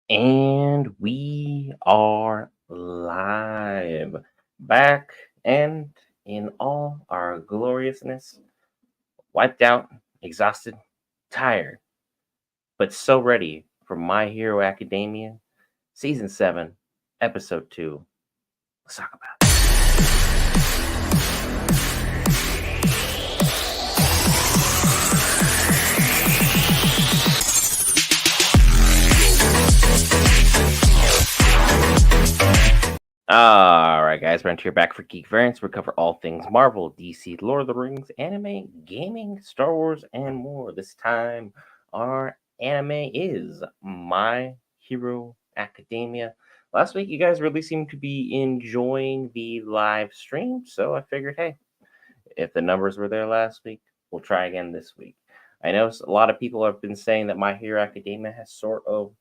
And we are live, back and in all our gloriousness, wiped out, exhausted, tired, but so ready for My Hero Academia, Season 7, Episode 2. Let's talk about it. All right, guys, we're here back for Geek Variants. We cover all things Marvel, DC, Lord of the Rings, anime, gaming, Star Wars, and more. This time, our anime is My Hero Academia. Last week, you guys really seemed to be enjoying the live stream, so I figured, hey, if the numbers were there last week, we'll try again this week. I know a lot of people have been saying that My Hero Academia has sort of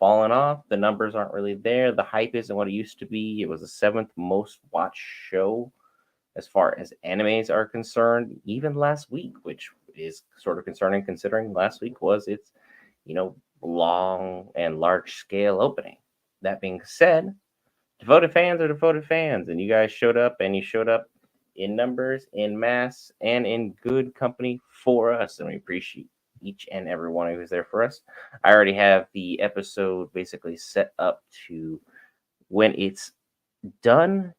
fallen off. The numbers aren't really there. The hype isn't what it used to be. It was the seventh most watched show as far as animes are concerned, even last week, which is sort of concerning considering last week was its, long and large scale opening. That being said, devoted fans are devoted fans, and you guys showed up, and you showed up in numbers, in mass, and in good company for us, and we appreciate each and every one who's there for us. I already have the episode basically set up to when it's done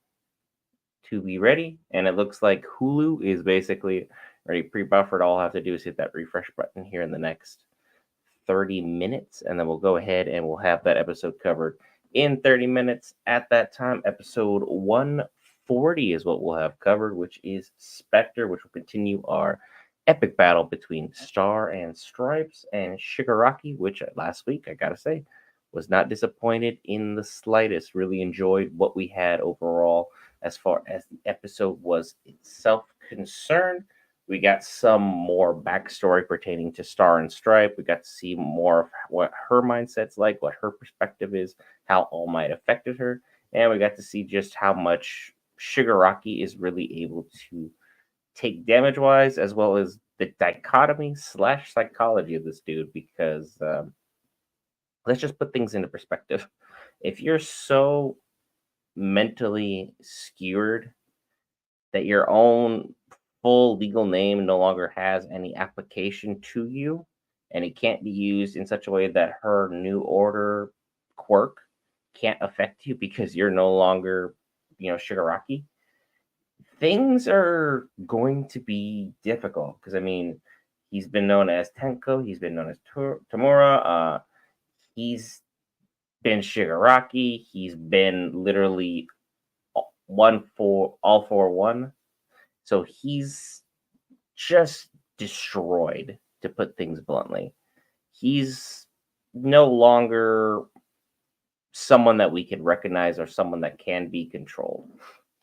to be ready, and it looks like Hulu is basically already pre-buffered. All I have to do is hit that refresh button here in the next 30 minutes, and then we'll go ahead and we'll have that episode covered in 30 minutes. At that time, episode 140 is what we'll have covered, which is Spectre, which will continue our epic battle between Star and Stripes and Shigaraki, which last week, I gotta say, was not disappointed in the slightest. Really enjoyed what we had overall as far as the episode was itself concerned. We got some more backstory pertaining to Star and Stripe. We got to see more of what her mindset's like, what her perspective is, how All Might affected her, and we got to see just how much Shigaraki is really able to take damage wise, as well as the dichotomy slash psychology of this dude. Because let's just put things into perspective. If you're so mentally skewered that your own full legal name no longer has any application to you, and it can't be used in such a way that her new order quirk can't affect you because you're no longer, Shigaraki. Things are going to be difficult because I mean, he's been known as Tenko, he's been known as Tamura, he's been Shigaraki, he's been literally one for all for one. So he's just destroyed, to put things bluntly. He's no longer someone that we can recognize or someone that can be controlled.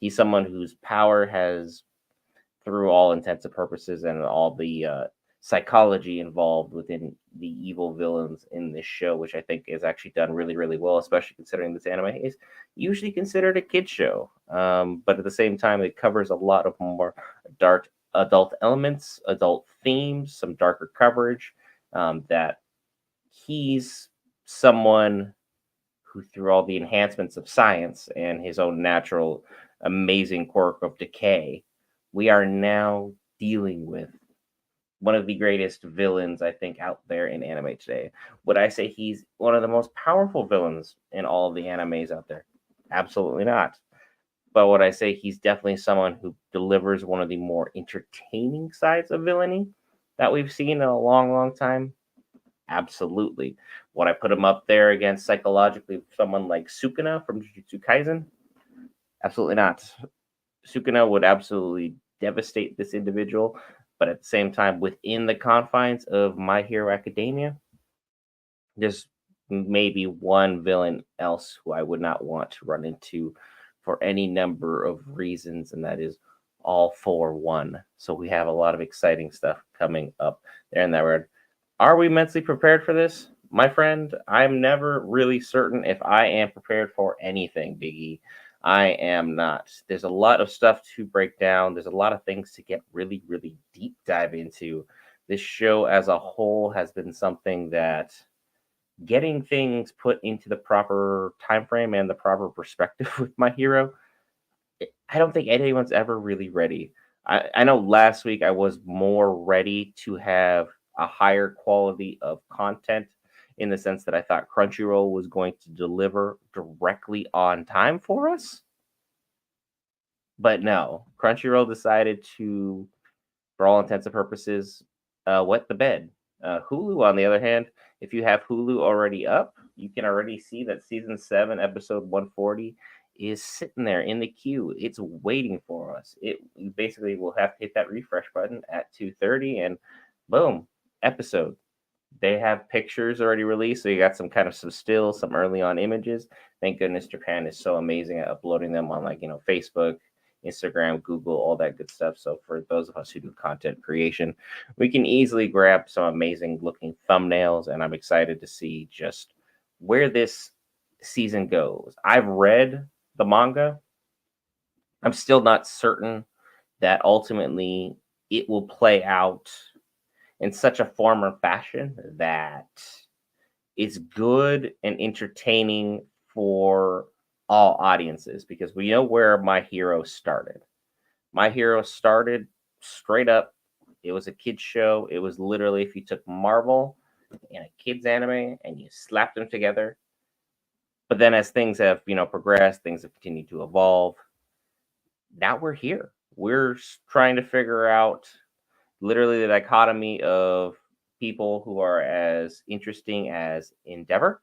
He's someone whose power has, through all intents and purposes, and all the psychology involved within the evil villains in this show, which I think is actually done really, really well, especially considering this anime is usually considered a kid show. But at the same time, it covers a lot of more dark adult elements, adult themes, some darker coverage. That he's someone who, through all the enhancements of science and his own natural, amazing quirk of decay, we are now dealing with one of the greatest villains I think out there in anime today. Would I say he's one of the most powerful villains in all of the animes out there? Absolutely not. But would I say he's definitely someone who delivers one of the more entertaining sides of villainy that we've seen in a long, long time? Absolutely. Would I put him up there against psychologically someone like Sukuna from Jujutsu Kaisen? Absolutely not. Sukuna would absolutely devastate this individual, but at the same time, within the confines of My Hero Academia, there's maybe one villain else who I would not want to run into for any number of reasons, and that is All for One. So we have a lot of exciting stuff coming up there in that regard. Are we mentally prepared for this? My friend, I'm never really certain if I am prepared for anything, Biggie. I am not. There's a lot of stuff to break down. There's a lot of things to get really, really deep dive into. This show as a whole has been something that getting things put into the proper time frame and the proper perspective with my hero, I don't think anyone's ever really ready. I know last week I was more ready to have a higher quality of content in the sense that I thought Crunchyroll was going to deliver directly on time for us. But no, Crunchyroll decided to, for all intents and purposes, wet the bed. Hulu, on the other hand, if you have Hulu already up, you can already see that season 7, episode 140, is sitting there in the queue. It's waiting for us. It basically will have to hit that refresh button at 2:30, and boom, episode. They have pictures already released, so you got some stills, some early on images. Thank goodness Japan is so amazing at uploading them on Facebook, Instagram, Google, all that good stuff. So for those of us who do content creation, we can easily grab some amazing looking thumbnails, and I'm excited to see just where this season goes. I've read the manga. I'm still not certain that ultimately it will play out in such a form or fashion that it's good and entertaining for all audiences, because we know where my hero started. My hero started straight up. It was a kid's show. It was literally if you took Marvel and a kid's anime and you slapped them together. But then as things have, progressed, things have continued to evolve. Now we're here. We're trying to figure out literally the dichotomy of people who are as interesting as Endeavor.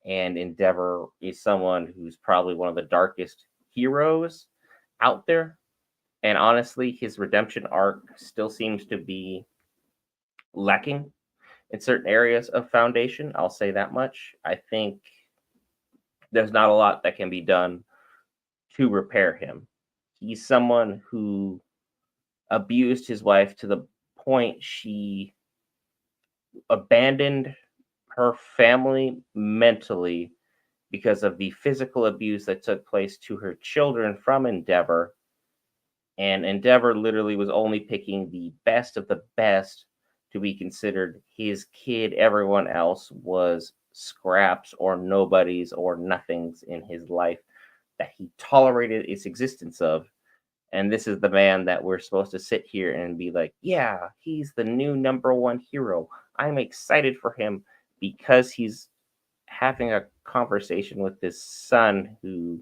And Endeavor is someone who's probably one of the darkest heroes out there. And honestly, his redemption arc still seems to be lacking in certain areas of Foundation. I'll say that much. I think there's not a lot that can be done to repair him. He's someone who abused his wife to the point she abandoned her family mentally because of the physical abuse that took place to her children from Endeavor. And Endeavor literally was only picking the best of the best to be considered his kid. Everyone else was scraps or nobodies or nothings in his life that he tolerated its existence of. And this is the man that we're supposed to sit here and be like, yeah, he's the new number one hero. I'm excited for him because he's having a conversation with his son who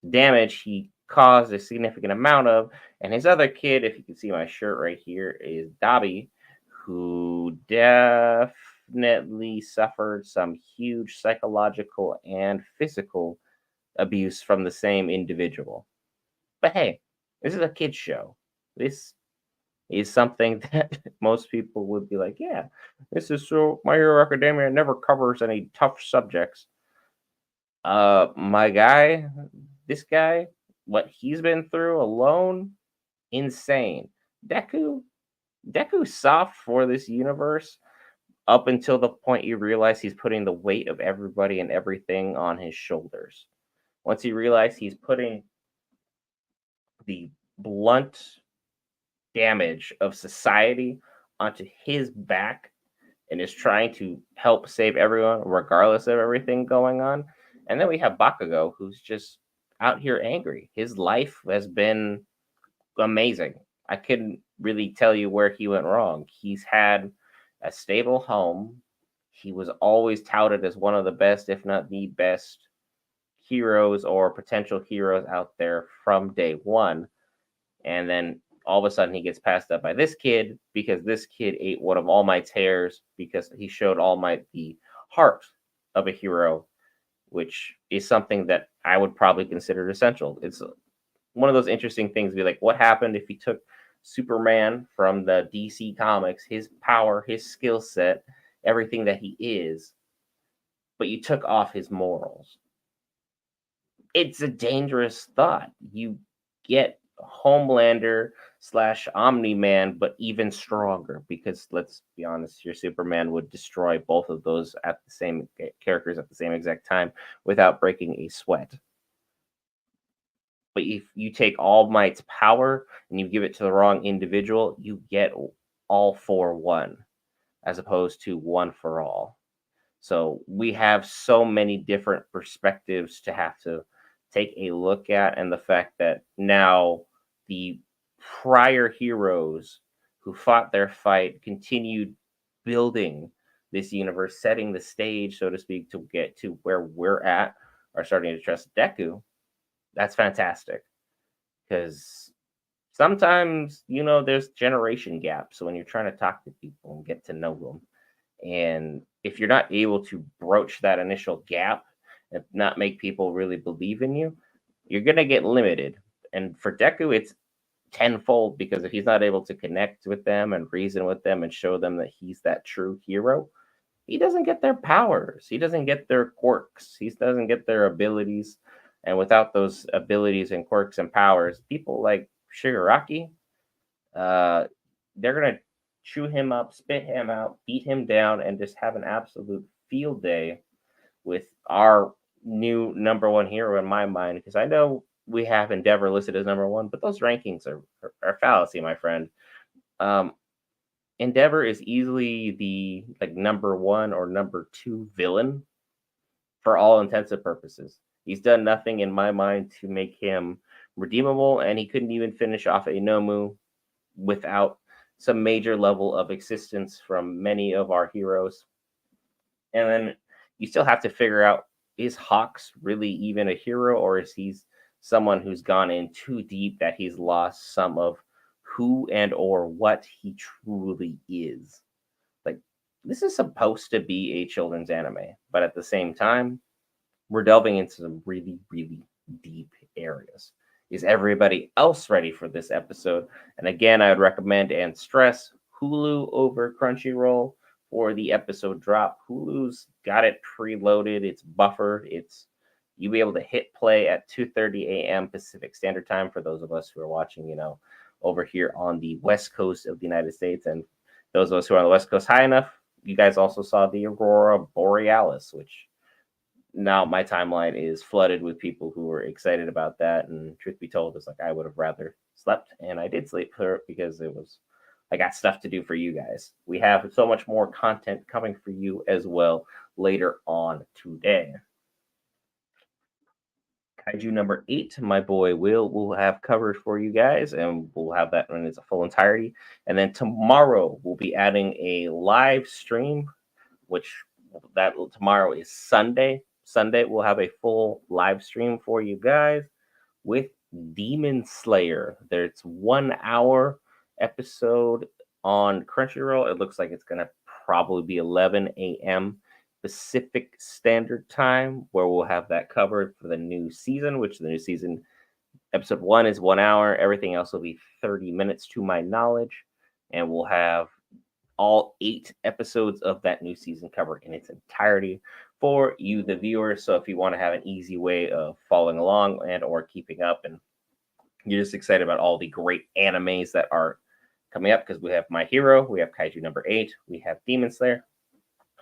damage he caused a significant amount of. And his other kid, if you can see my shirt right here, is Dobby, who definitely suffered some huge psychological and physical abuse from the same individual. But hey, this is a kid's show. This is something that most people would be like, yeah, this is so. My Hero Academia never covers any tough subjects. My guy, this guy, what he's been through alone, insane. Deku, Deku's soft for this universe up until the point you realize he's putting the weight of everybody and everything on his shoulders. Once you realize he's putting the blunt damage of society onto his back and is trying to help save everyone regardless of everything going on. And then we have Bakugo, who's just out here angry. His life has been amazing. I couldn't really tell you where he went wrong. He's had a stable home. He was always touted as one of the best, if not the best, heroes or potential heroes out there from day one. And then all of a sudden he gets passed up by this kid because this kid ate one of All Might's hairs because he showed All Might the heart of a hero, which is something that I would probably consider essential. It's one of those interesting things to be like, what happened if he took Superman from the DC comics, his power, his skill set, everything that he is, but you took off his morals? It's a dangerous thought. You get Homelander slash Omni-Man, but even stronger, because let's be honest, your Superman would destroy both of those at the same characters at the same exact time without breaking a sweat. But if you take All Might's power and you give it to the wrong individual, you get all for one, as opposed to one for all. So we have so many different perspectives to have to take a look at, and the fact that now the prior heroes who fought their fight continued building this universe, setting the stage, so to speak, to get to where we're at, are starting to trust Deku. That's fantastic because sometimes, there's generation gaps when you're trying to talk to people and get to know them. And if you're not able to broach that initial gap and not make people really believe in you, you're going to get limited. And for Deku, it's tenfold, because if he's not able to connect with them and reason with them and show them that he's that true hero, he doesn't get their powers. He doesn't get their quirks. He doesn't get their abilities. And without those abilities and quirks and powers, people like Shigaraki, uh, they're gonna chew him up, spit him out, beat him down, and just have an absolute field day with our new number one hero in my mind. Because I know we have Endeavor listed as number one, but those rankings are fallacy, my friend. Um, Endeavor is easily the number one or number two villain for all intents and purposes. He's done nothing in my mind to make him redeemable, and he couldn't even finish off a Nomu without some major level of existence from many of our heroes. And then you still have to figure out, is Hawks really even a hero, or is he someone who's gone in too deep that he's lost some of who and or what he truly is? Like, this is supposed to be a children's anime, but at the same time, we're delving into some really, really deep areas. Is everybody else ready for this episode? And again, I would recommend and stress Hulu over Crunchyroll for the episode drop. Hulu's got it preloaded, it's buffered, you'll be able to hit play at 2:30 a.m. Pacific Standard Time for those of us who are watching, over here on the West Coast of the United States. And those of us who are on the West Coast high enough, you guys also saw the Aurora Borealis, which now my timeline is flooded with people who were excited about that. And truth be told, it's like I would have rather slept, and I did sleep for it because I got stuff to do for you guys. We have so much more content coming for you as well later on today. Kaiju number 8, my boy will have covered for you guys, and we'll have that in its full entirety. And then tomorrow we'll be adding a live stream, which that tomorrow is Sunday. Sunday we'll have a full live stream for you guys with Demon Slayer. There's 1 hour episode on Crunchyroll. It looks like it's gonna probably be 11 a.m. Pacific Standard Time, where we'll have that covered for the new season, which the new season episode 1 is 1 hour. Everything else will be 30 minutes to my knowledge. And we'll have all 8 episodes of that new season covered in its entirety for you, the viewer. So if you want to have an easy way of following along and or keeping up, and you're just excited about all the great animes that are coming up, because we have My Hero, we have Kaiju number 8, we have Demon Slayer,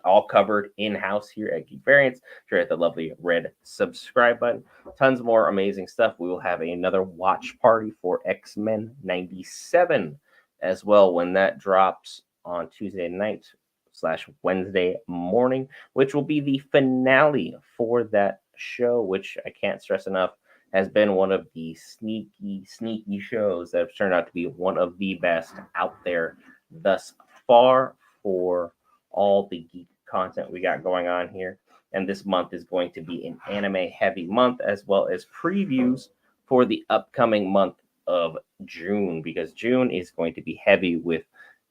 all covered in-house here at Geek Variants. Sure, hit the lovely red subscribe button. Tons more amazing stuff. We will have another watch party for X-Men 97 as well when that drops on Tuesday night / Wednesday morning, which will be the finale for that show, which I can't stress enough has been one of the sneaky shows that have turned out to be one of the best out there thus far for all the geek content we got going on here. And this month is going to be an anime heavy month, as well as previews for the upcoming month of June, because June is going to be heavy with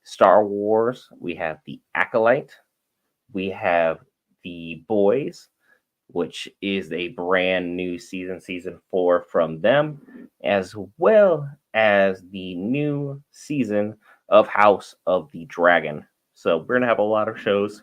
Star Wars. We have the Acolyte, we have the Boys, which is a brand new season 4 from them, as well as the new season of House of the Dragon. So we're going to have a lot of shows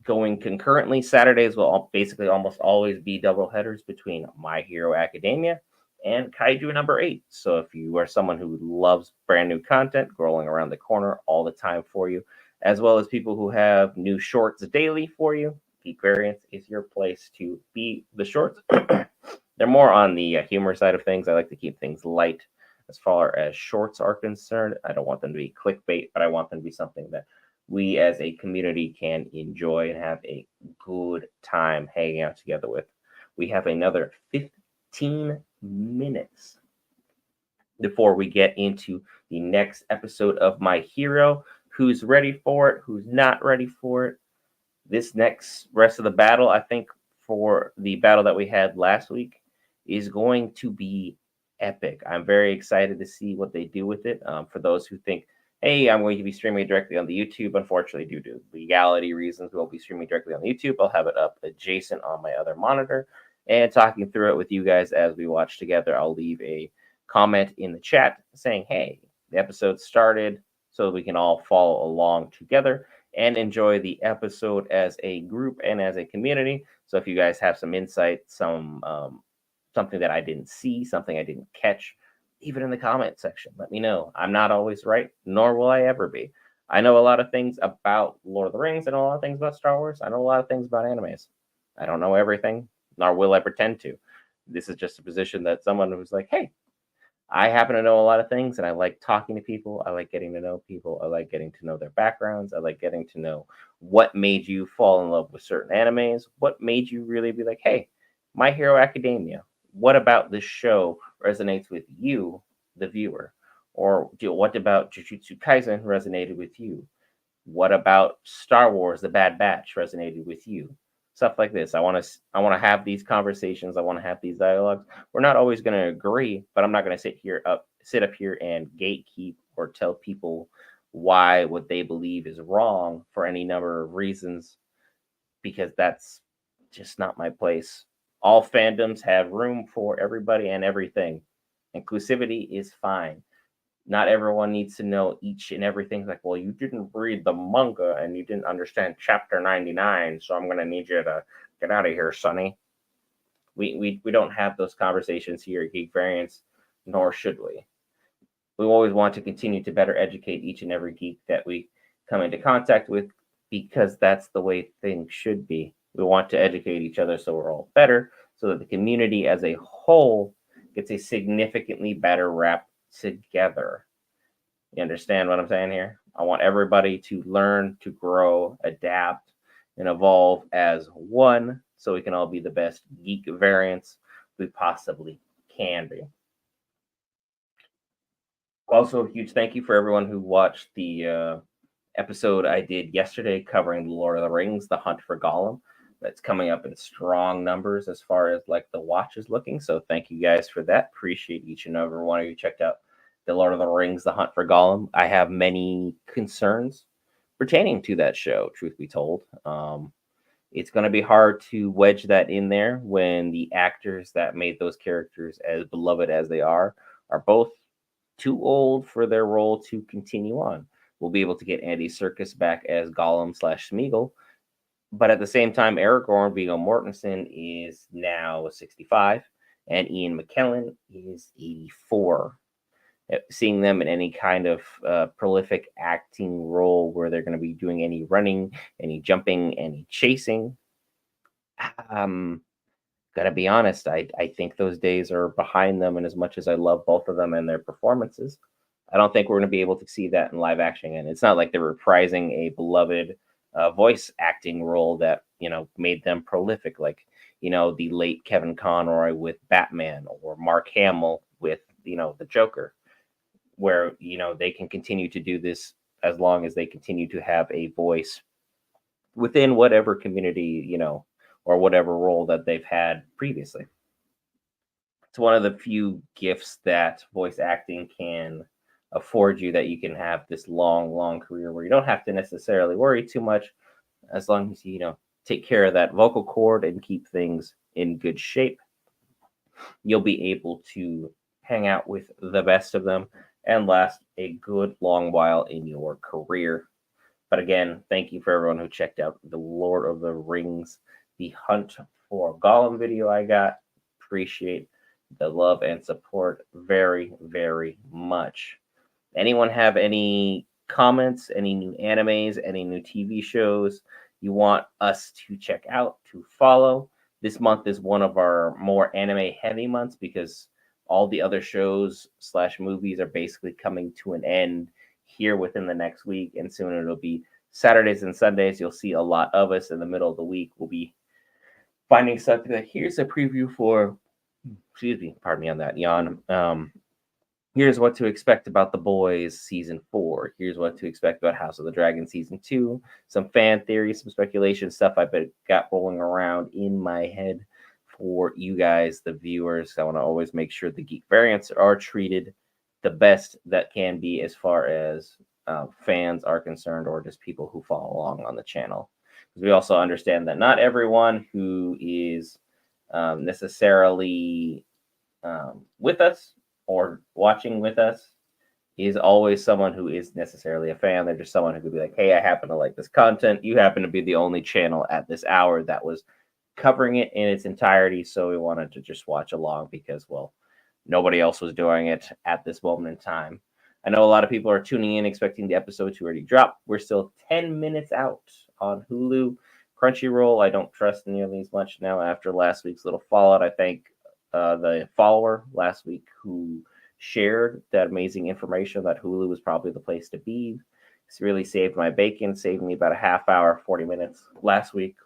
going concurrently. Saturdays will basically almost always be double headers between My Hero Academia and Kaiju number 8. So if you are someone who loves brand new content rolling around the corner all the time for you, as well as people who have new shorts daily for you, Geek Variants is your place to be. The shorts, they're more on the humor side of things. I like to keep things light as far as shorts are concerned. I don't want them to be clickbait, but I want them to be something that we as a community can enjoy and have a good time hanging out together with. We have another 15 minutes before we get into the next episode of My Hero. Who's ready for it? Who's not ready for it? This next rest of the battle, I think, for the battle that we had last week, is going to be epic. I'm very excited to see what they do with it. For those who think, hey, I'm going to be streaming directly on the YouTube, unfortunately, due to legality reasons, we'll be streaming directly on the YouTube. I'll have it up adjacent on my other monitor and talking through it with you guys as we watch together. I'll leave a comment in the chat saying, hey, the episode started, so we can all follow along together and enjoy the episode as a group and as a community. So if you guys have some insight, some something that I didn't see, something I didn't catch, leave it in the comment section. Let me know. I'm not always right, nor will I ever be. I know a lot of things about Lord of the Rings. I know a lot of things about Star Wars. I know a lot of things about animes. I don't know everything, nor will I pretend to. This is just a position that someone who's like, hey, I happen to know a lot of things, and I like talking to people. I like getting to know people. I like getting to know their backgrounds. I like getting to know what made you fall in love with certain animes. What made you really be like, hey, My Hero Academia. What about this show resonates with you, the viewer? Or what about Jujutsu Kaisen resonated with you? What about Star Wars: The Bad Batch resonated with you? Stuff like this. I want to have these conversations. I want to have these dialogues. We're not always going to agree, but I'm not going to sit up here and gatekeep or tell people why what they believe is wrong for any number of reasons, because that's just not my place. All fandoms have room for everybody and everything. Inclusivity is fine. Not everyone needs to know each and everything. Like, well, you didn't read the manga and you didn't understand chapter 99, so I'm going to need you to get out of here, Sonny. We don't have those conversations here at Geek Variants, nor should we. We always want to continue to better educate each and every geek that we come into contact with, because that's the way things should be. We want to educate each other so we're all better, so that the community as a whole gets a significantly better rap together. You understand what I'm saying here? I want everybody to learn, to grow, adapt, and evolve as one, so we can all be the best geek variants we possibly can be. Also, a huge thank you for everyone who watched the episode I did yesterday covering the Lord of the Rings, The Hunt for Gollum. That's coming up in strong numbers as far as like the watch is looking. So thank you guys for that. Appreciate each and every one of you checked out the Lord of the Rings, The Hunt for Gollum. I have many concerns pertaining to that show, truth be told. It's going to be hard to wedge that in there when the actors that made those characters as beloved as they are both too old for their role to continue on. We'll be able to get Andy Serkis back as Gollum / Smeagol, but at the same time, Aragorn Viggo Mortensen is now 65, and Ian McKellen is 84. Seeing them in any kind of prolific acting role where they're going to be doing any running, any jumping, any chasing, gotta be honest, I think those days are behind them. And as much as I love both of them and their performances, I don't think we're going to be able to see that in live action. And it's not like they're reprising a beloved voice acting role that, made them prolific, like, the late Kevin Conroy with Batman, or Mark Hamill with, the Joker, where, they can continue to do this as long as they continue to have a voice within whatever community, or whatever role that they've had previously. It's one of the few gifts that voice acting can afford you, that you can have this long career where you don't have to necessarily worry too much, as long as you take care of that vocal cord and keep things in good shape. You'll be able to hang out with the best of them and last a good long while in your career. But again, thank you for everyone who checked out the Lord of the Rings, The Hunt for Gollum video I got. Appreciate the love and support very, very much. Anyone have any comments, any new animes, any new TV shows you want us to check out, to follow? This month is one of our more anime heavy months, because all the other shows / movies are basically coming to an end here within the next week, and soon it'll be Saturdays and Sundays, you'll see a lot of us. In the middle of the week, we'll be finding something like, here's a preview for, excuse me, pardon me on that yawn. Here's what to expect about The Boys season 4. Here's what to expect about House of the Dragon season 2. Some fan theories, some speculation stuff I've got rolling around in my head for you guys, the viewers. I want to always make sure the Geek variants are treated the best that can be as far as fans are concerned, or just people who follow along on the channel. Because we also understand that not everyone who is necessarily with us or watching with us is always someone who is necessarily a fan. They're just someone who could be like, hey, I happen to like this content. You happen to be the only channel at this hour that was covering it in its entirety. So we wanted to just watch along because, well, nobody else was doing it at this moment in time. I know a lot of people are tuning in expecting the episode to already drop. We're still 10 minutes out on Hulu. Crunchyroll, I don't trust nearly as much now after last week's little fallout. I thank the follower last week who shared that amazing information that Hulu was probably the place to be. It's really saved my bacon, saved me about a half hour, 40 minutes last week,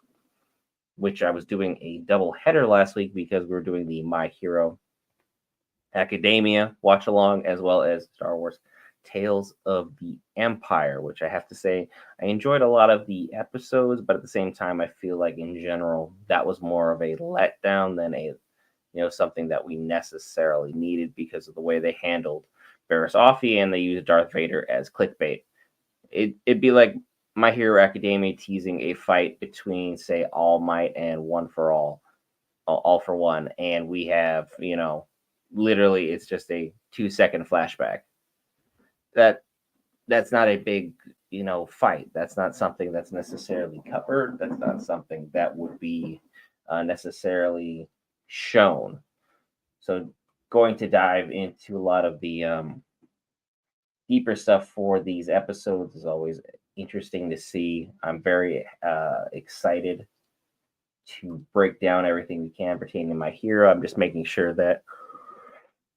which I was doing a double header last week because we were doing the My Hero Academia watch along, as well as Star Wars Tales of the Empire, which I have to say I enjoyed a lot of the episodes, but at the same time I feel like in general that was more of a letdown than a something that we necessarily needed because of the way they handled Barriss Offee, and they used Darth Vader as clickbait. It'd be like My Hero Academia teasing a fight between, say, All Might and One for All for One, and we have, literally it's just a 2-second flashback. That's not a big, fight. That's not something that's necessarily covered. That's not something that would be necessarily shown. So going to dive into a lot of the deeper stuff for these episodes is always interesting to see. I'm very excited to break down everything we can pertaining to My Hero. I'm just making sure that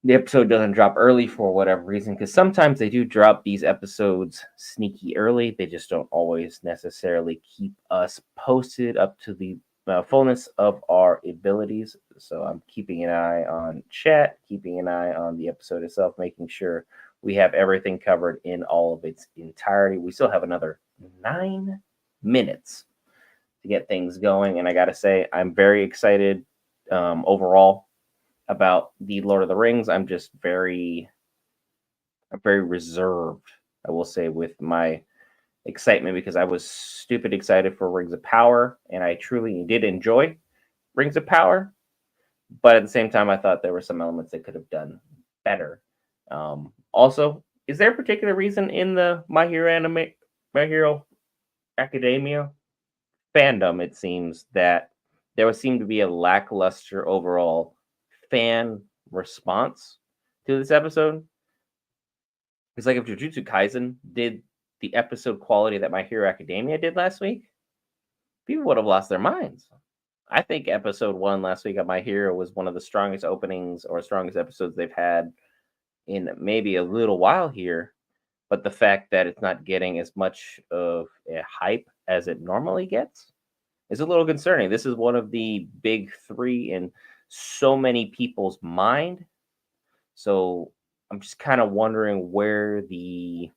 the episode doesn't drop early for whatever reason, because sometimes they do drop these episodes sneaky early. They just don't always necessarily keep us posted up to the fullness of our abilities. So I'm keeping an eye on chat, keeping an eye on the episode itself, making sure we have everything covered in all of its entirety. We still have another 9 minutes to get things going, and I gotta say I'm very excited overall about the Lord of the Rings. I'm just very reserved, I will say, with my excitement, because I was stupid excited for Rings of Power, and I truly did enjoy Rings of Power, but at the same time I thought there were some elements that could have done better. Also, is there a particular reason in the My Hero Academia fandom, it seems, that there would seem to be a lackluster overall fan response to this episode? It's like if Jujutsu Kaisen did the episode quality that My Hero Academia did last week, people would have lost their minds. I think episode 1 last week of My Hero was one of the strongest openings or strongest episodes they've had in maybe a little while here. But the fact that it's not getting as much of a hype as it normally gets is a little concerning. This is one of the big 3 in so many people's mind. So I'm just kind of wondering where the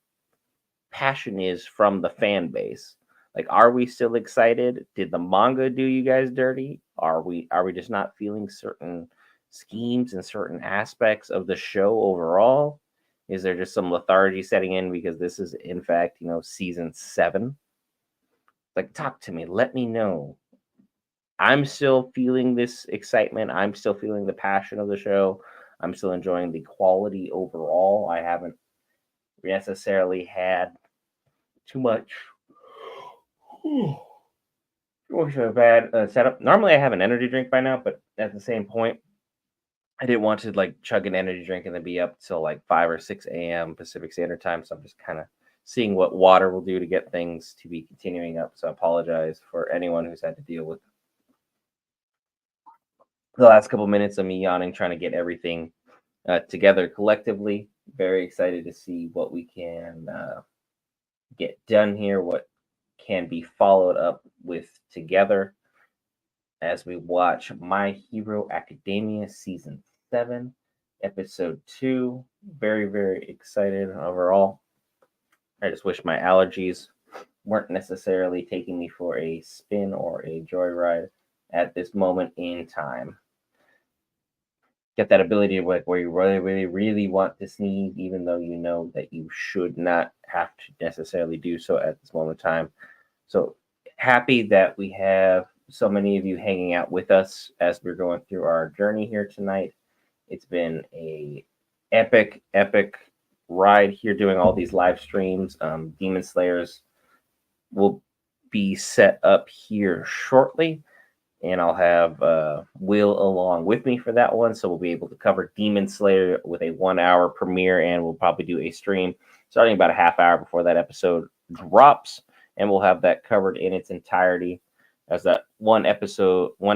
passion is from the fan base. Like, are we still excited? Did the manga do you guys dirty? Are we just not feeling certain schemes and certain aspects of the show overall? Is there just some lethargy setting in because this is, in fact, season 7? Like, talk to me. Let me know. I'm still feeling this excitement. I'm still feeling the passion of the show. I'm still enjoying the quality overall. I haven't necessarily had too much a bad setup. Normally, I have an energy drink by now, but at the same point, I didn't want to like chug an energy drink and then be up till like 5 or 6 a.m. Pacific Standard Time. So I'm just kind of seeing what water will do to get things to be continuing up. So I apologize for anyone who's had to deal with the last couple minutes of me yawning, trying to get everything together collectively. Very excited to see what we can get done here, what can be followed up with together as we watch My Hero Academia Season 7, Episode 2. Very, very excited overall. I just wish my allergies weren't necessarily taking me for a spin or a joyride at this moment in time. Get that ability where you really, really, really want to sneeze, even though you know that you should not have to necessarily do so at this moment in time. So happy that we have so many of you hanging out with us as we're going through our journey here tonight. It's been a epic ride here doing all these live streams. Demon Slayers will be set up here shortly, and I'll have Will along with me for that one. So we'll be able to cover Demon Slayer with a 1 hour premiere, and we'll probably do a stream starting about a half hour before that episode drops, and we'll have that covered in its entirety, as that 1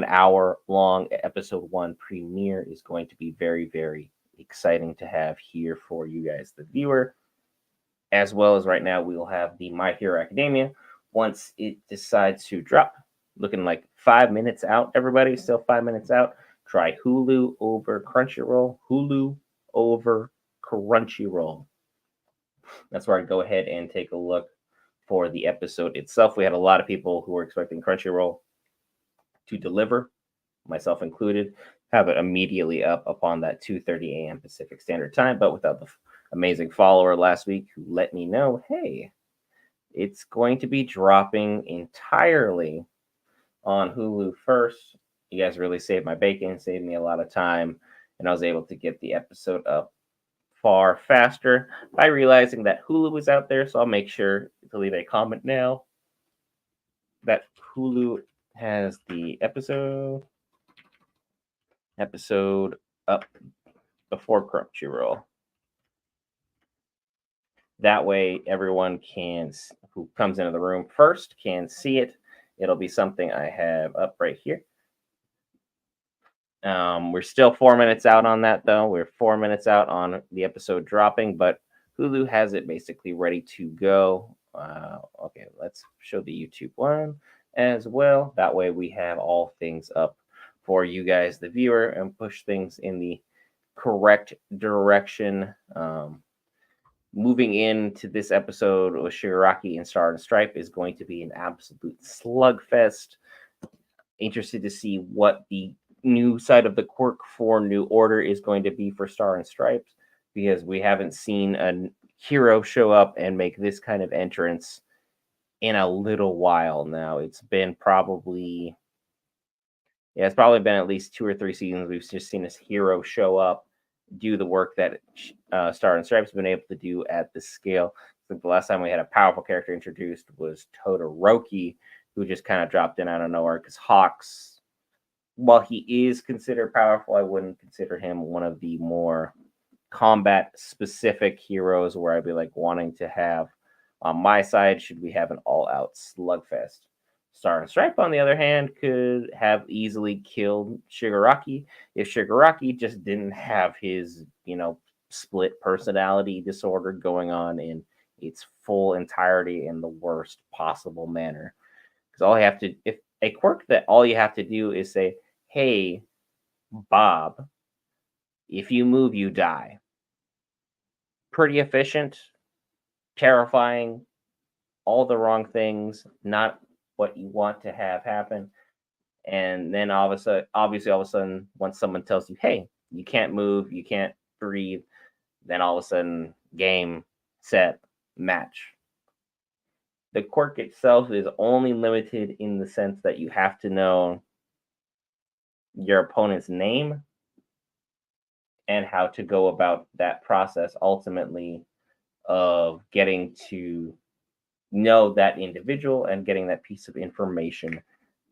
hour long episode 1 premiere is going to be very, very exciting to have here for you guys, the viewer. As well as right now, we will have the My Hero Academia once it decides to drop. Looking like 5 minutes out, everybody. Still 5 minutes out. Try Hulu over Crunchyroll. Hulu over Crunchyroll. That's where I'd go ahead and take a look for the episode itself. We had a lot of people who were expecting Crunchyroll to deliver, myself included, have it immediately up upon that 2:30 a.m. Pacific Standard Time, but without the amazing follower last week who let me know, hey, it's going to be dropping entirely on Hulu first. You guys really saved my bacon, saved me a lot of time, and I was able to get the episode up far faster by realizing that Hulu is out there. So I'll make sure to leave a comment now that Hulu has the episode up before Crunchyroll. That way, everyone who comes into the room first can see it. It'll be something I have up right here. We're still 4 minutes out on that, though. We're 4 minutes out on the episode dropping, but Hulu has it basically ready to go. Okay, let's show the YouTube one as well. That way we have all things up for you guys, the viewer, and push things in the correct direction. Moving into this episode with Shigaraki and Star and Stripe is going to be an absolute slugfest. Interested to see what the new side of the quirk for New Order is going to be for Star and Stripes, because we haven't seen a hero show up and make this kind of entrance in a little while now. It's been probably been at least 2 or 3 seasons we've just seen this hero show up, do the work that Star and Stripes have been able to do at this scale. I think the last time we had a powerful character introduced was Todoroki, who just kind of dropped in out of nowhere, because Hawks, while he is considered powerful, I wouldn't consider him one of the more combat-specific heroes where I'd be like wanting to have on my side, should we have an all-out slugfest. Star and Stripe, on the other hand, could have easily killed Shigaraki if Shigaraki just didn't have his, split personality disorder going on in its full entirety in the worst possible manner. Because if a quirk that all you have to do is say, hey, Bob, if you move, you die. Pretty efficient, terrifying, all the wrong things, not what you want to have happen. And then all of a sudden, once someone tells you, hey, you can't move, you can't breathe, then all of a sudden, game, set, match. The quirk itself is only limited in the sense that you have to know your opponent's name and how to go about that process ultimately of getting to know that individual and getting that piece of information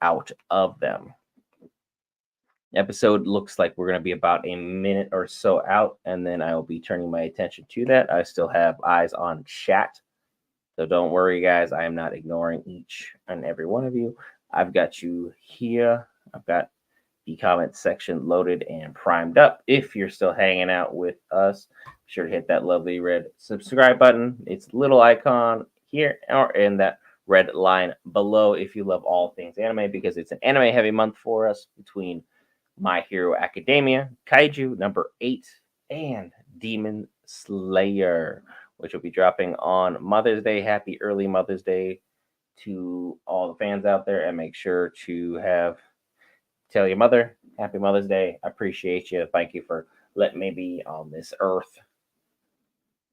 out of them. Episode looks like we're going to be about a minute or so out, and then I will be turning my attention to that. I still have eyes on chat, so don't worry, guys. I am not ignoring each and every one of you. I've got you here. I've got the comment section loaded and primed up. If you're still hanging out with us, be sure to hit that lovely red subscribe button. It's a little icon here or in that red line below if you love all things anime, because it's an anime heavy month for us between My Hero Academia, Kaiju number 8, and Demon Slayer, which will be dropping on Mother's Day. Happy early Mother's Day to all the fans out there, and make sure to tell your mother Happy Mother's Day. I appreciate you. Thank you for letting me be on this earth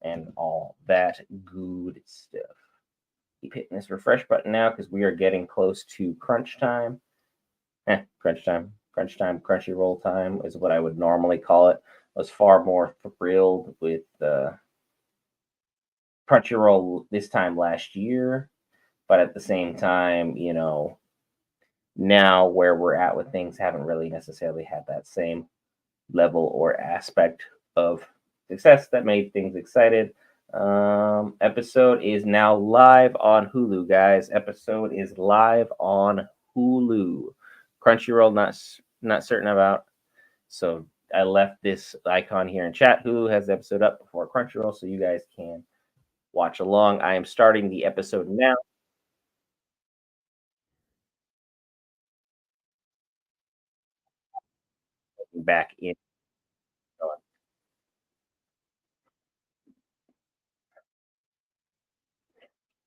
and all that good stuff. Keep hitting this refresh button now because we are getting close to crunch time. Crunch time, crunchy roll time is what I would normally call it. I was far more thrilled with the Crunchyroll this time last year, but at the same time, now where we're at with things haven't really necessarily had that same level or aspect of success that made things excited. Episode is now live on Hulu, guys. Episode is live on Hulu. Crunchyroll, not certain about. So I left this icon here in chat. Hulu has the episode up before Crunchyroll, so you guys can watch along. I am starting the episode now. Back in.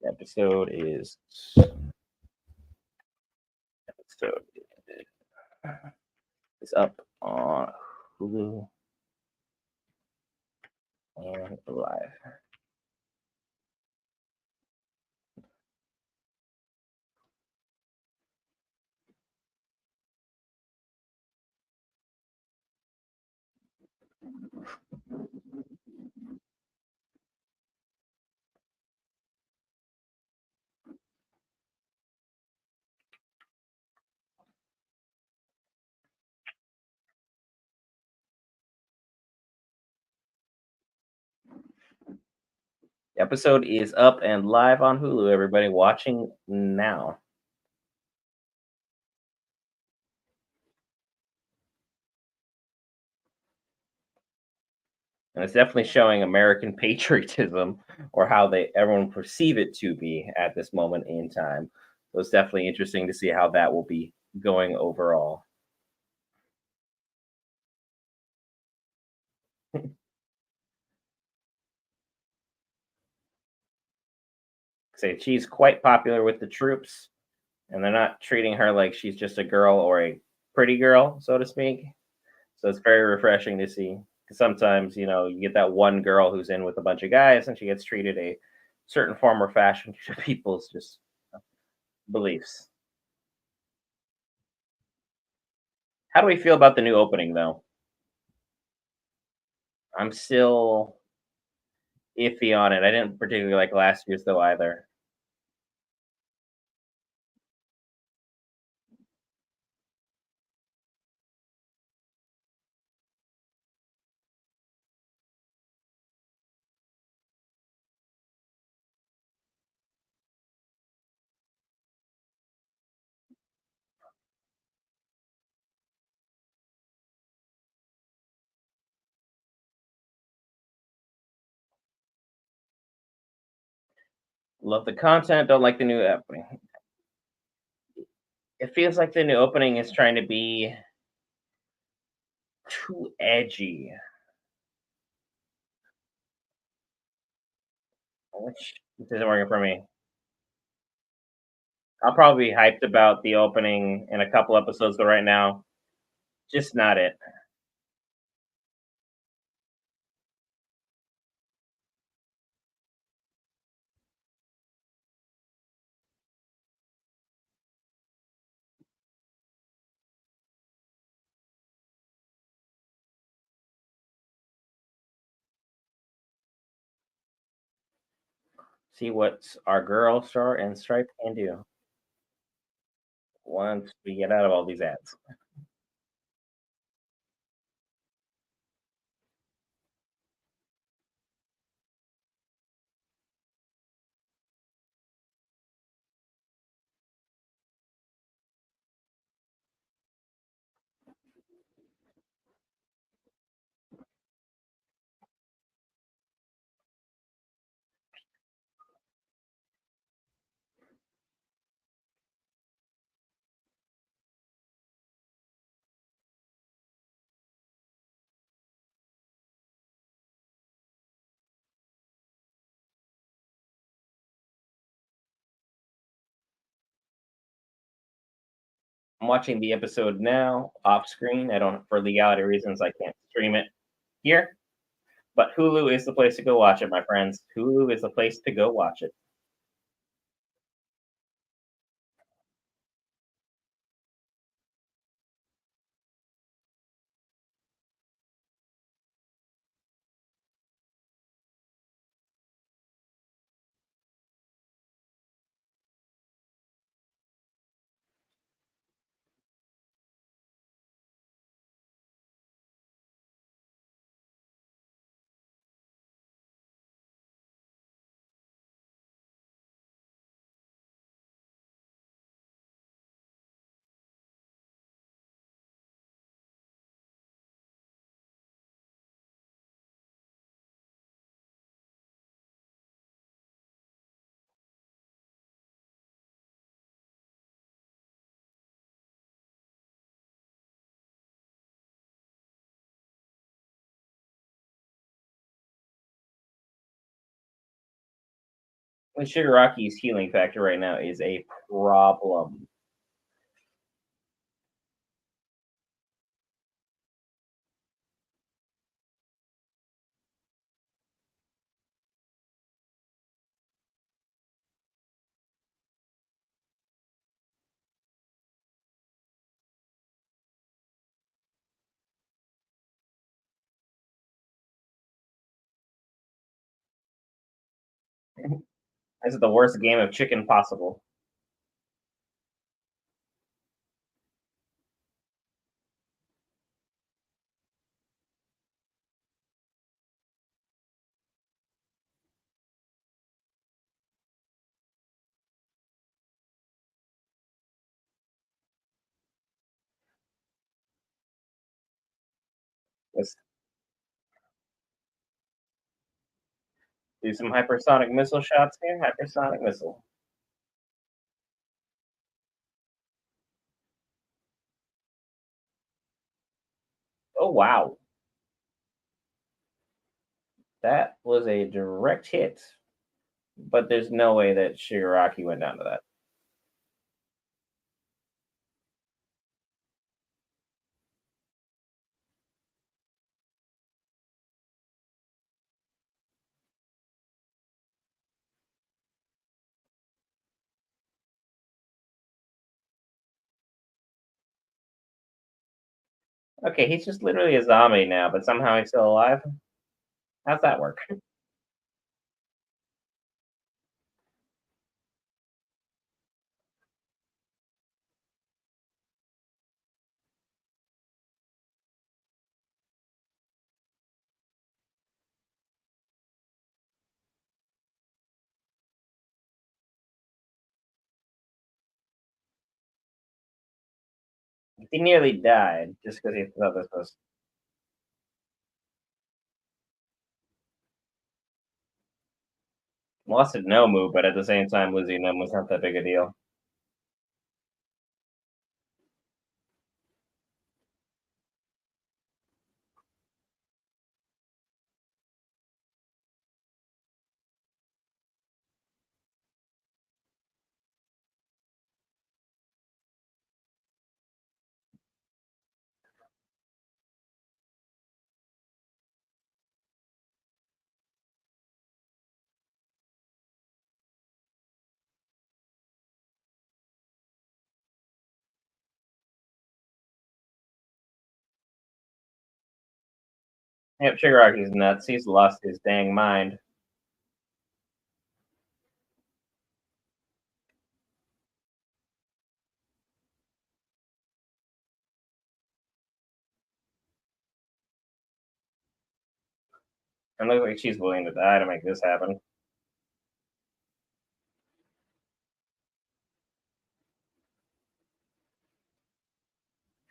Episode episode is up on Hulu and live. Episode is up and live on Hulu. Everybody watching now. And it's definitely showing American patriotism, or how everyone perceive it to be at this moment in time. So it's definitely interesting to see how that will be going overall. Say she's quite popular with the troops, and they're not treating her like she's just a girl or a pretty girl, so to speak. So it's very refreshing to see. Because sometimes, you get that one girl who's in with a bunch of guys, and she gets treated a certain form or fashion to people's just beliefs. How do we feel about the new opening, though? I'm still iffy on it. I didn't particularly like last year's though either. Love the content, don't like the new opening. It feels like the new opening is trying to be too edgy, which isn't working for me. I'll probably be hyped about the opening in a couple episodes, but right now, just not it. See what our girl Star and Stripe can do once we get out of all these ads. I'm watching the episode now off screen. I don't, for legality reasons, I can't stream it here. But Hulu is the place to go watch it, my friends. Hulu is the place to go watch it. And Shigaraki's healing factor right now is a problem. This is the worst game of chicken possible. Let's do some hypersonic missile shots here. Hypersonic missile. Oh wow, that was a direct hit. But there's no way that Shigaraki went down to that. Okay, he's just literally a zombie now, but somehow he's still alive. How's that work? He nearly died just because he thought this was lost to Nomu, but at the same time, losing Nomu was not that big a deal. Yep, Shigaraki's nuts. He's lost his dang mind. And looks like she's willing to die to make this happen.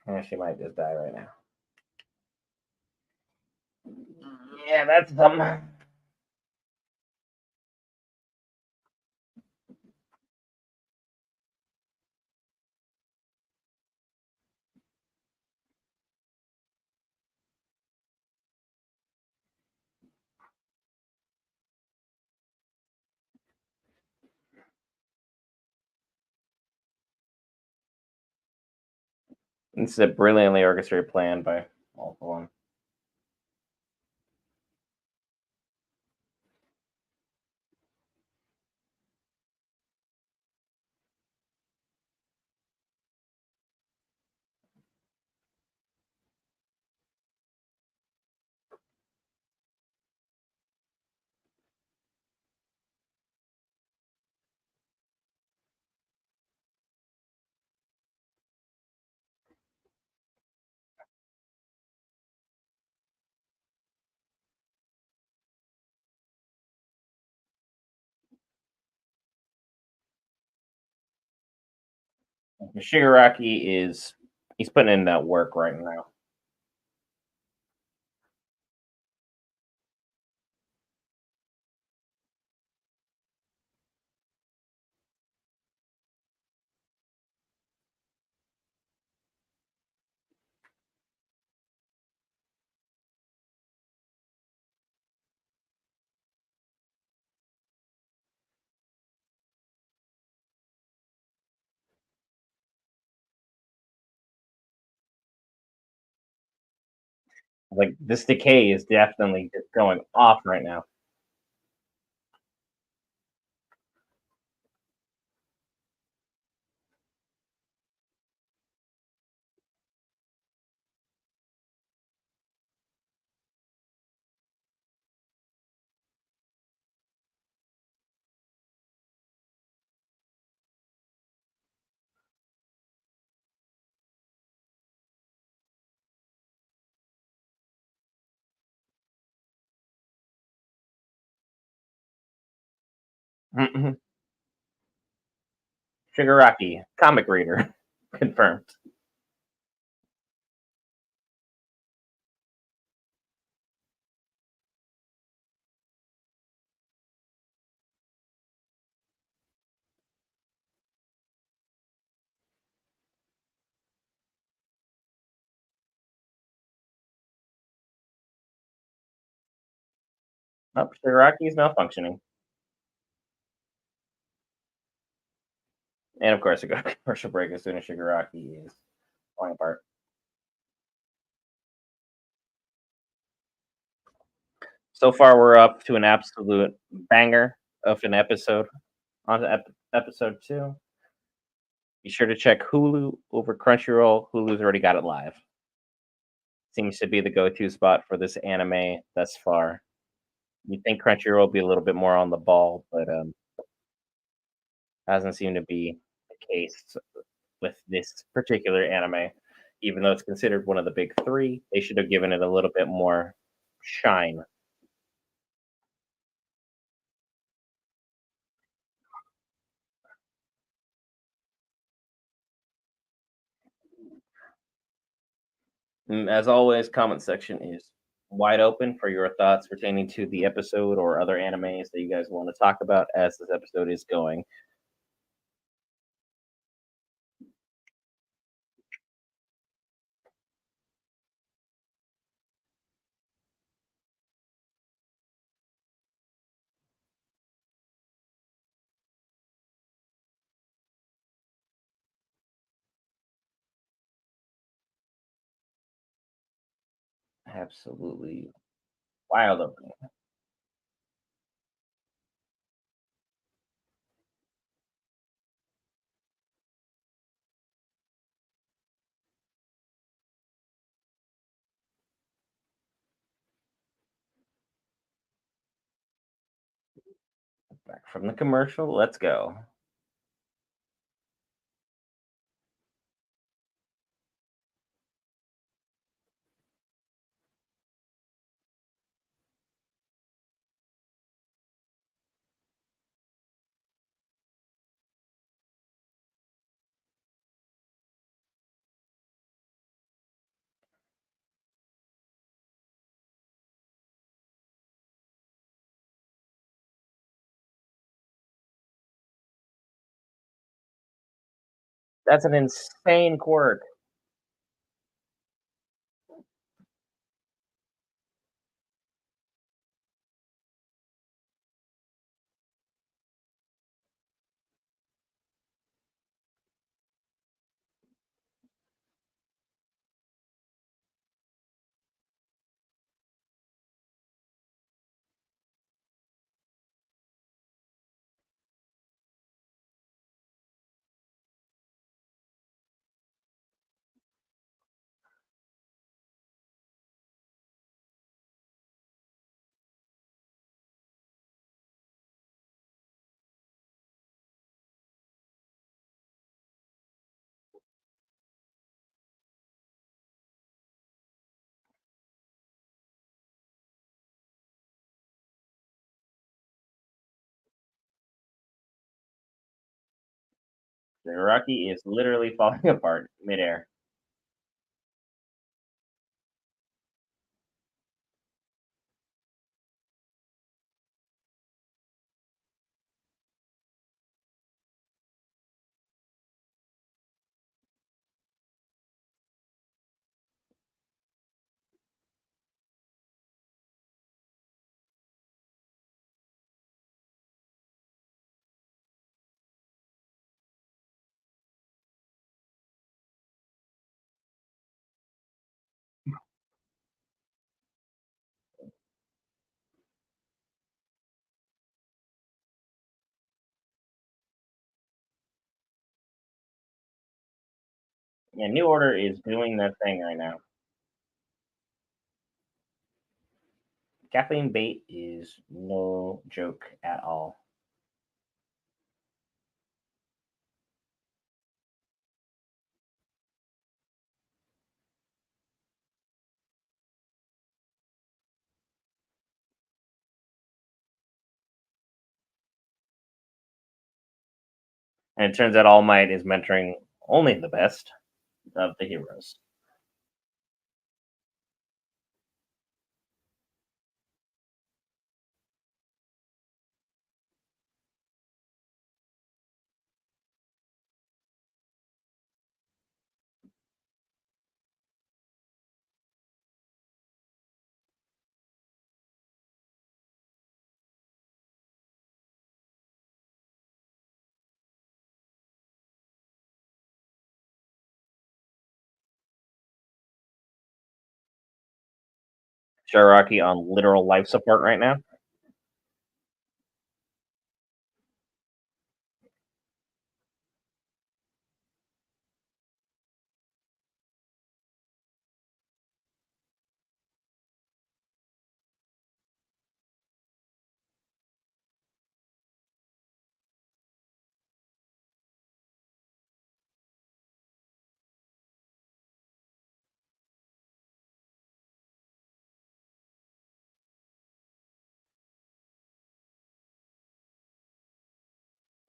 Yeah, she might just die right now. Yeah, that's something. It's a brilliantly orchestrated plan by all of them. Shigaraki is he's putting in that work right now. Like this decay is definitely just going off right now. Shigaraki, comic reader, confirmed. Oh, Shigaraki is malfunctioning, and of course, we got a commercial break as soon as Shigaraki is falling apart. So far, we're up to an absolute banger of an episode. On to episode two. Be sure to check Hulu over Crunchyroll. Hulu's already got it live. Seems to be the go-to spot for this anime thus far. You think Crunchyroll will be a little bit more on the ball, but hasn't seemed to be the case with this particular anime. Even though it's considered one of the big three, they should have given it a little bit more shine. As always, comment section is wide open for your thoughts pertaining to the episode or other animes that you guys want to talk about as this episode is going. Absolutely wild opening. Back from the commercial, let's go. That's an insane quirk. The Rocky is literally falling apart midair. Yeah, New Order is doing their thing right now. Kathleen Bate is no joke at all. And it turns out All Might is mentoring only the best of the heroes. Sharaki on literal life support right now.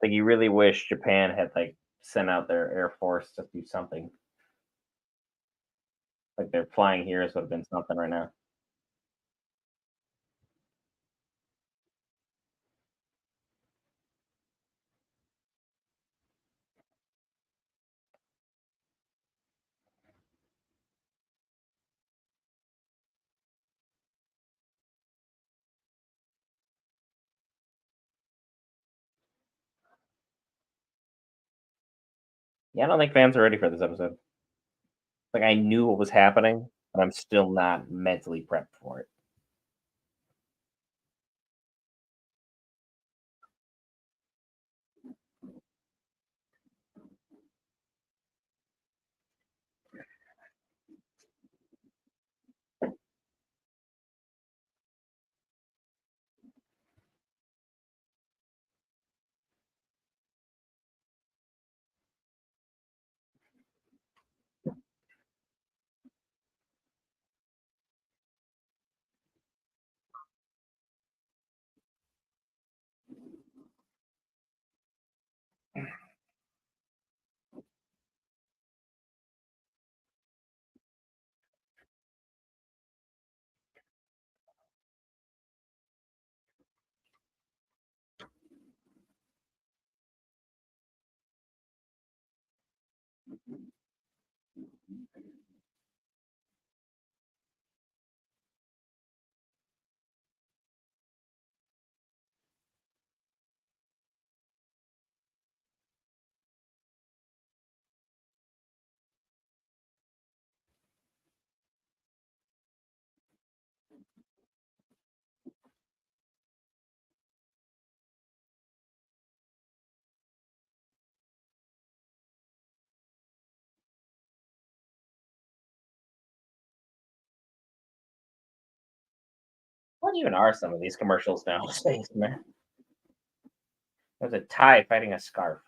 Like you really wish Japan had like sent out their air force to do something. Like their flying heroes would have been something right now. Yeah, I don't think fans are ready for this episode. Like I knew what was happening, but I'm still not mentally prepped for it. What even are some of these commercials nowadays, man? There's a tie fighting a scarf.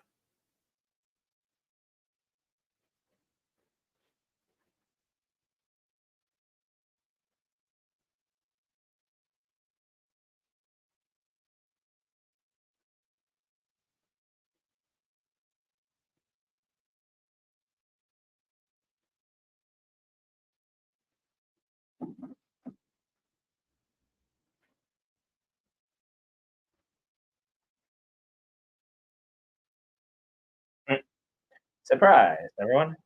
Surprise, everyone.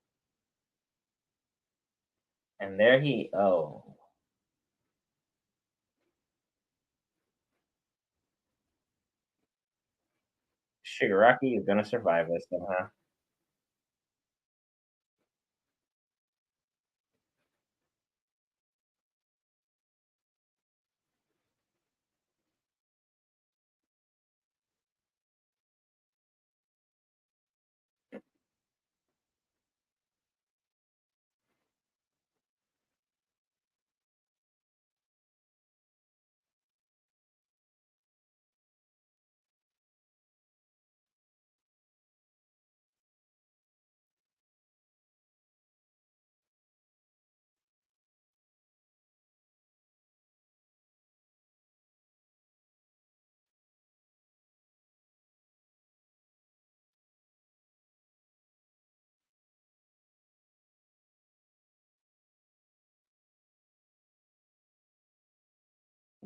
And there he Shigaraki is gonna survive this somehow.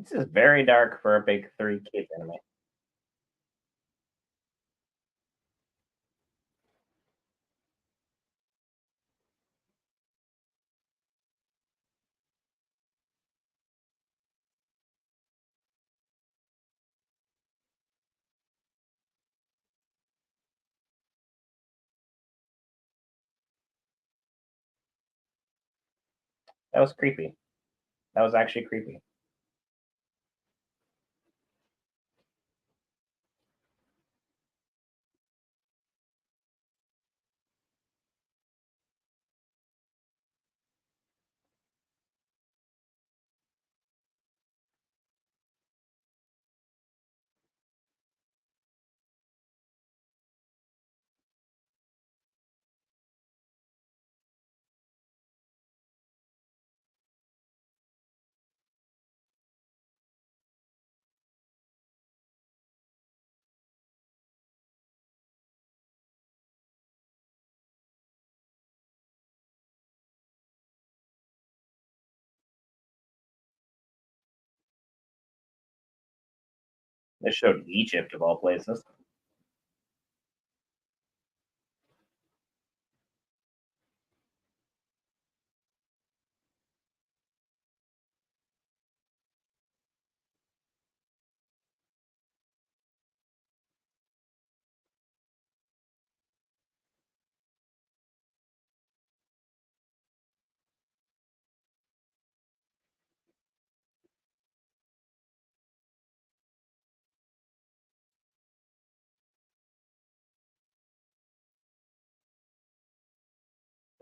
This is very dark for a big three kids anime. That was creepy. That was actually creepy. This showed Egypt of all places.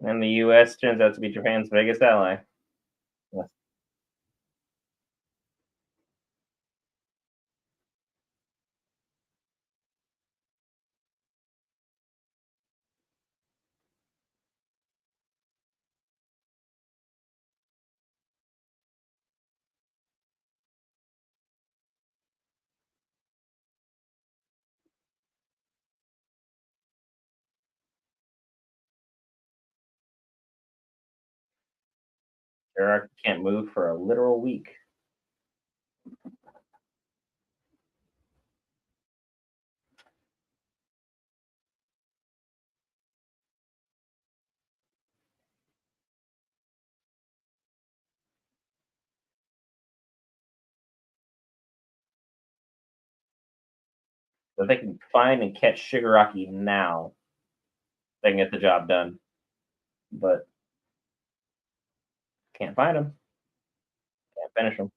And the US turns out to be Japan's biggest ally. Yes. Iraq can't move for a literal week. So if they can find and catch Shigaraki now, they can get the job done. But can't find him. Can't finish him.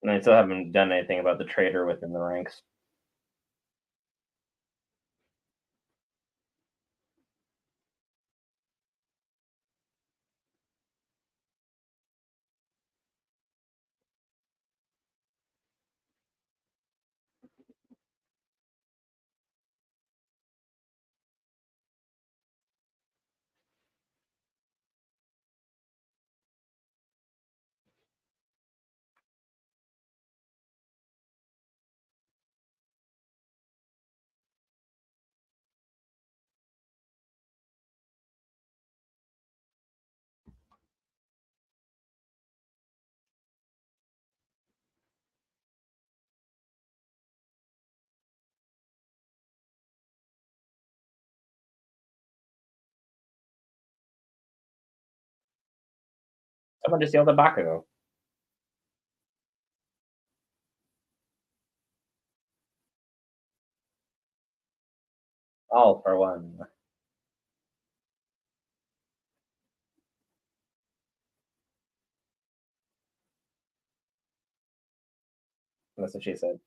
And they still haven't done anything about the traitor within the ranks. Someone just yelled at Bakugo. All for one. That's what she said.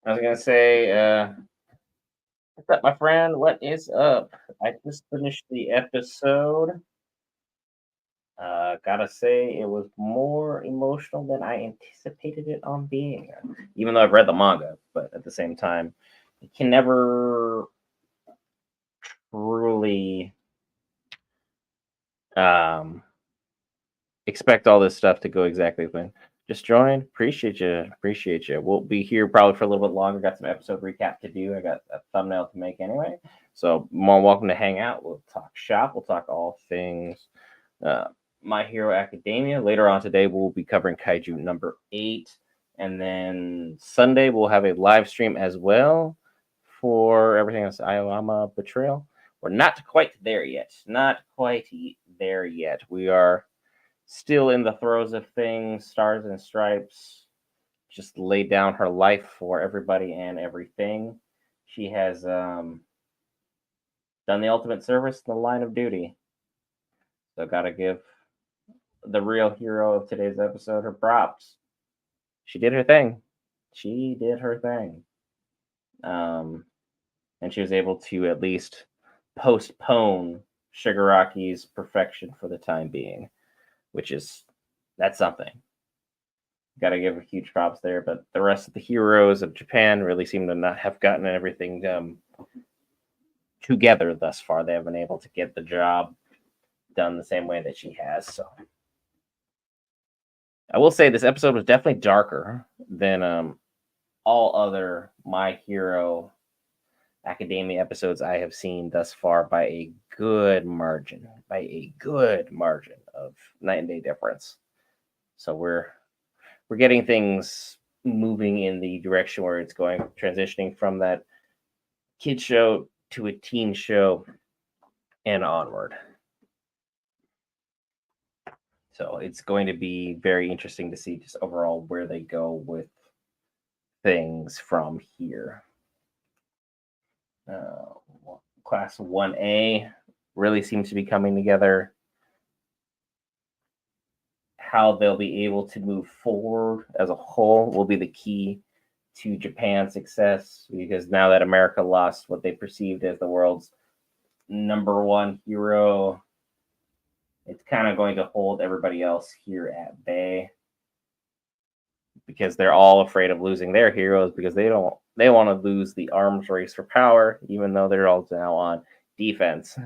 I was gonna say, what's up, my friend? What is up? I just finished the episode. Gotta say, it was more emotional than I anticipated it on being. Even though I've read the manga, but at the same time, you can never really um, expect all this stuff to go exactly as planned. Just join. Appreciate you. Appreciate you. We'll be here probably for a little bit longer. Got some episode recap to do. I got a thumbnail to make anyway. So more welcome to hang out. We'll talk shop. We'll talk all things uh, My Hero Academia. Later on today, we'll be covering Kaiju number 8. And then Sunday, we'll have a live stream as well for everything else. Ioma Betrayal. We're not quite there yet. Not quite there yet. We are still in the throes of things. Stars and Stripes just laid down her life for everybody and everything. She has done the ultimate service in the line of duty. So gotta give the real hero of today's episode her props. She did her thing. She did her thing. And she was able to at least postpone Shigaraki's perfection for the time being, which is that's something. Got to give a huge props there. But the rest of the heroes of Japan really seem to not have gotten everything together thus far. They haven't been able to get the job done the same way that she has. So I will say this episode was definitely darker than all other My Hero Academia episodes I have seen thus far by a good margin, of night and day difference. So we're getting things moving in the direction where it's going, transitioning from that kid show to a teen show and onward. So it's going to be very interesting to see just overall where they go with things from here. Uh, Class 1A really seems to be coming together. How they'll be able to move forward as a whole will be the key to Japan's success, because now that America lost what they perceived as the world's number one hero, it's kind of going to hold everybody else here at bay, because they're all afraid of losing their heroes, because they want to lose the arms race for power, even though they're all now on defense.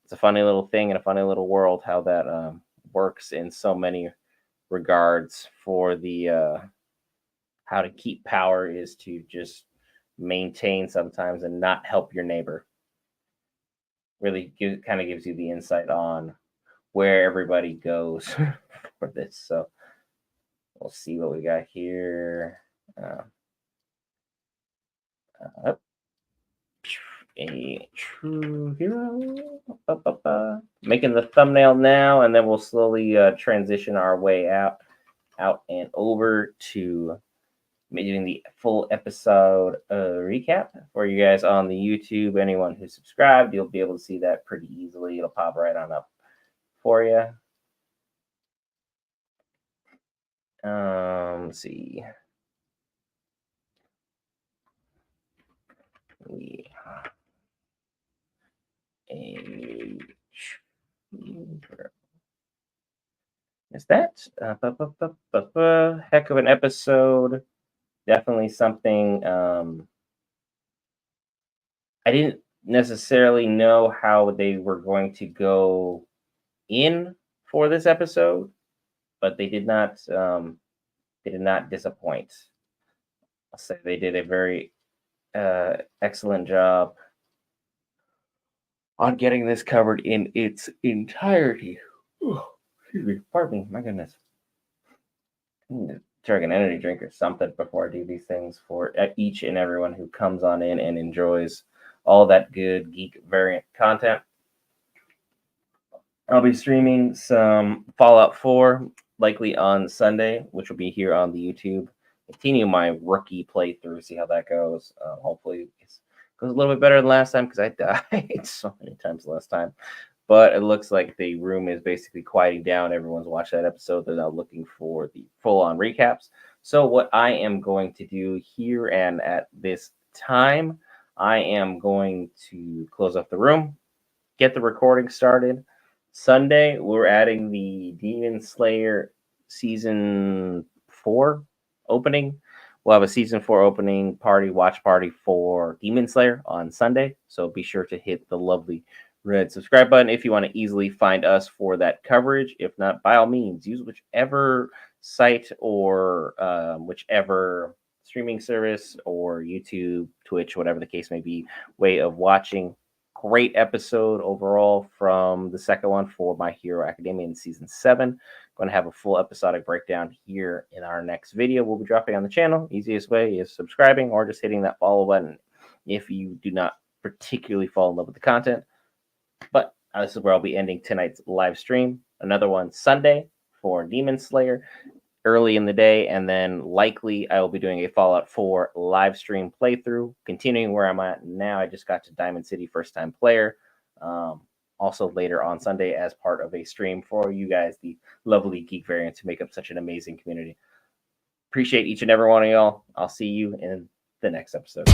It's a funny little thing in a funny little world how that works in so many regards. For the how to keep power is to just maintain sometimes and not help your neighbor. Really kind of gives you the insight on where everybody goes for this. So we'll see what we got here. A true hero. Making the thumbnail now, and then we'll slowly transition our way out and over to doing the full episode recap for you guys on the YouTube. Anyone who's subscribed, you'll be able to see that pretty easily. It'll pop right on up for you. Let's see. Is that heck of an episode Definitely something I didn't necessarily know how they were going to go in for this episode, but they did not disappoint. I'll say they did a very excellent job on getting this covered in its entirety. Excuse me, pardon me, my goodness. I need to drink an energy drink or something before I do these things for each and everyone who comes on in and enjoys all that good geek variant content. I'll be streaming some Fallout 4 likely on Sunday, which will be here on the YouTube. Continue my rookie playthrough, see how that goes. Hopefully, it goes a little bit better than last time because I died so many times last time. But it looks like the room is basically quieting down. Everyone's watched that episode. They're now looking for the full-on recaps. So what I am going to do here and at this time, I am going to close up the room, get the recording started. Sunday, we're adding the Demon Slayer season 4 opening. We'll have a season 4 opening watch party for Demon Slayer on Sunday. So be sure to hit the lovely red subscribe button if you want to easily find us for that coverage. If not, by all means, use whichever site or whichever streaming service or YouTube, Twitch, whatever the case may be, way of watching. Great episode overall from the second one for My Hero Academia in season 7. Going to have a full episodic breakdown here in our next video. We'll be dropping on the channel. Easiest way is subscribing or just hitting that follow button if you do not particularly fall in love with the content. But this is where I'll be ending tonight's live stream. Another one Sunday for Demon Slayer early in the day, and then likely I will be doing a Fallout 4 live stream playthrough, continuing where I'm at now. I just got to Diamond City first time player. Also later on Sunday as part of a stream for you guys, the lovely geek variants who make up such an amazing community. Appreciate each and every one of y'all. I'll see you in the next episode.